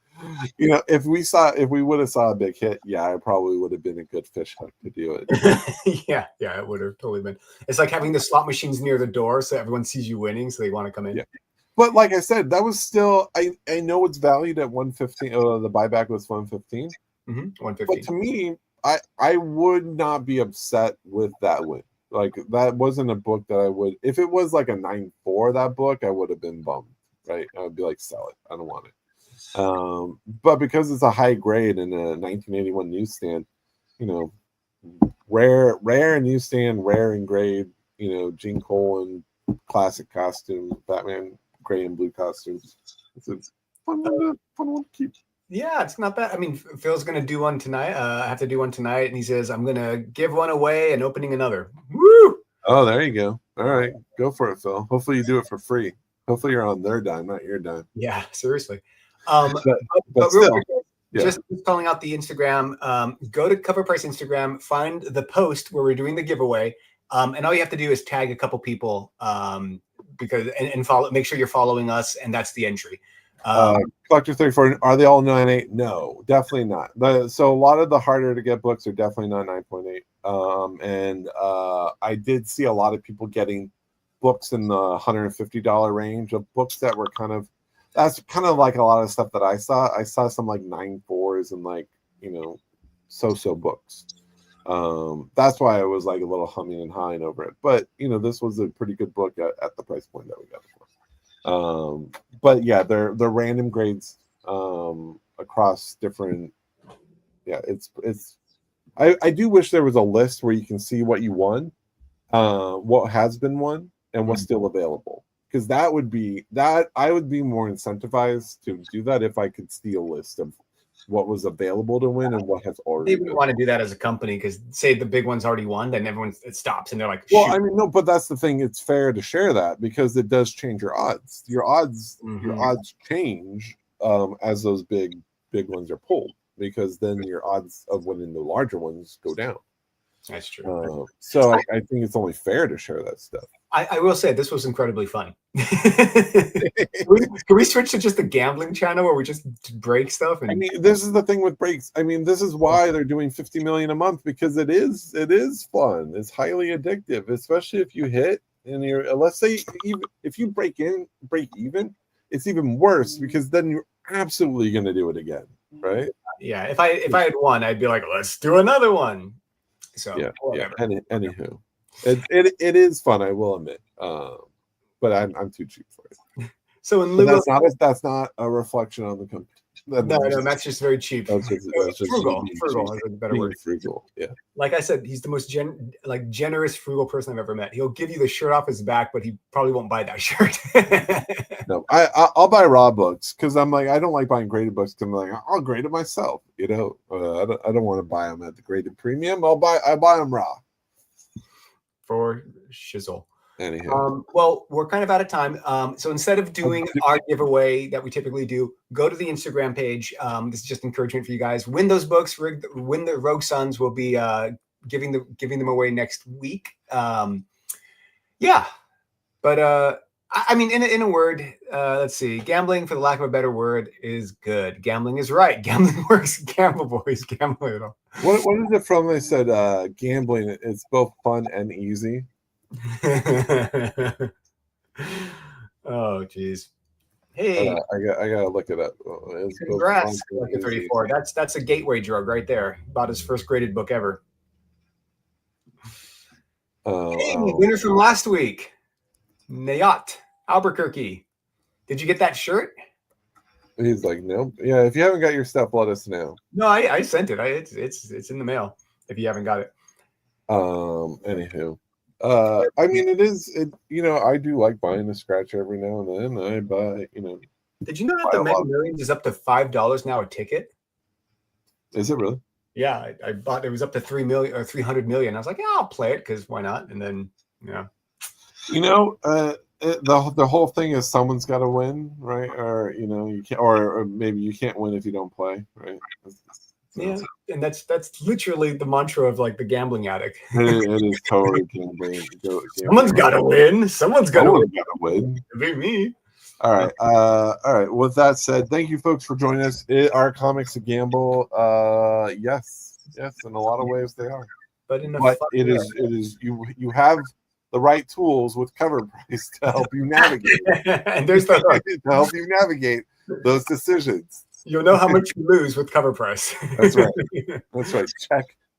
If we would have saw a big hit, I probably would have been a good fish hook to do it. yeah, it would have totally been. It's like having the slot machines near the door so everyone sees you winning, so they want to come in. Yeah. But like I said, that was still I know it's valued at 115. The buyback was 115. 115. But to me, I would not be upset with that win. Like that wasn't a book that I would. If it was like a 9.4, that book, I would have been bummed. Right? I would be like, sell it. I don't want it. But because it's a high grade in a 1981 newsstand, rare newsstand, rare in grade. Gene Colan classic costume, Batman gray and blue costumes. It's a fun one to keep. Yeah, it's not bad. I mean, Phil's going to do one tonight. I have to do one tonight. And he says, I'm going to give one away and opening another. Woo! Oh, there you go. All right. Go for it, Phil. Hopefully you do it for free. Hopefully you're on their dime, not your dime. Yeah, seriously. But real quick, just calling out the Instagram, go to Cover Price Instagram, find the post where we're doing the giveaway. And all you have to do is tag a couple people because follow. Make sure you're following us, and that's the entry. Collector 34. Are they all 9.8? No, definitely not. So a lot of the harder to get books are definitely not 9.8. And I did see a lot of people getting books in the $150 range of books that were that's kind of like a lot of stuff that I saw. I saw some like 9.4s and like, so books. That's why I was like a little humming and hawing over it. But this was a pretty good book at the price point that we got it for. But yeah, they're random grades across different. Yeah, it's. I do wish there was a list where you can see what you won, what has been won, and what's still available. Because I would be more incentivized to do that if I could see a list of what was available to win and what has already. They wouldn't want to do that as a company because say the big one's already won, then it stops and they're like, shoot. Well, I mean, no, but that's the thing. It's fair to share that because it does change your odds. Your odds change as those big ones are pulled because then your odds of winning the larger ones go down. That's true. So I think it's only fair to share that stuff. I will say this was incredibly fun. Can we switch to just the gambling channel where we just break stuff? I mean, this is the thing with breaks. I mean, this is why they're doing 50 million a month because it is fun. It's highly addictive, especially if you hit and let's say if you break even, it's even worse because then you're absolutely going to do it again, right? Yeah. If I had won, I'd be like, let's do another one. So yeah. Anywho, it is fun, I will admit, but I'm too cheap for it. So in lieu that's not a reflection on the company. That's just very cheap. That's just frugal. Frugal is a better word. Frugal, yeah. Like I said, he's the most generous, frugal person I've ever met. He'll give you the shirt off his back, but he probably won't buy that shirt. No, I'll buy raw books because I'm like I don't like buying graded books. Because I'm like I'll grade it myself. I don't want to buy them at the graded premium. I buy them raw. For shizzle. Anyhow. Well, we're kind of out of time. So instead of doing our giveaway that we typically do, go to the Instagram page. This is just encouragement for you guys. Win those books. Win the Rogue Sons. We'll be giving them away next week. Yeah, but I mean, in a word, let's see. Gambling, for the lack of a better word, is good. Gambling is right. Gambling works. Gamble, boys. Gamble it all. What is it from? They said gambling is both fun and easy. Oh geez. Hey, I gotta look it up. Congrats, 34. That's a gateway drug right there. Bought his first graded book ever. Hey, winner from last week, Nayat Albuquerque. Did you get that shirt? He's like, nope. Yeah, if you haven't got your stuff, let us know. No, I sent it. It's in the mail. If you haven't got it. Anywho. I mean, I do like buying a scratcher every now and then. I buy, Did you know that the Mega Millions is up to $5 now a ticket? Is it really? Yeah, I bought it was up to 3 million or 300 million. I was like, yeah, I'll play it because why not? And then, the whole thing is someone's got to win, right? Or you can't, or maybe you can't win if you don't play, right? Yeah, and that's literally the mantra of like the gambling addict. It is totally gambling. Someone's got to win. Someone's got to win. It'd be me. All right. All right. With that said, thank you, folks, for joining us. Are comics a gamble? Yes. In a lot of ways, they are. But it is. You have the right tools with Cover Price to help you navigate. And there's the hook to help you navigate those decisions. You'll know how much you lose with Cover Price. That's right. That's right.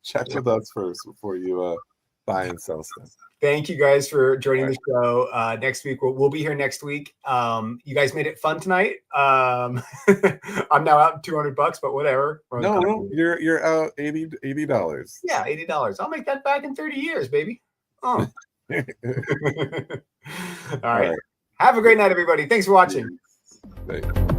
Check with us first before you buy and sell stuff. Thank you guys for joining the show. Next week we'll be here next week. You guys made it fun tonight. I'm now out $200, but whatever. No, you're out $80. Yeah, $80. I'll make that back in 30 years, baby. Oh. All right. Have a great night, everybody. Thanks for watching. Thanks.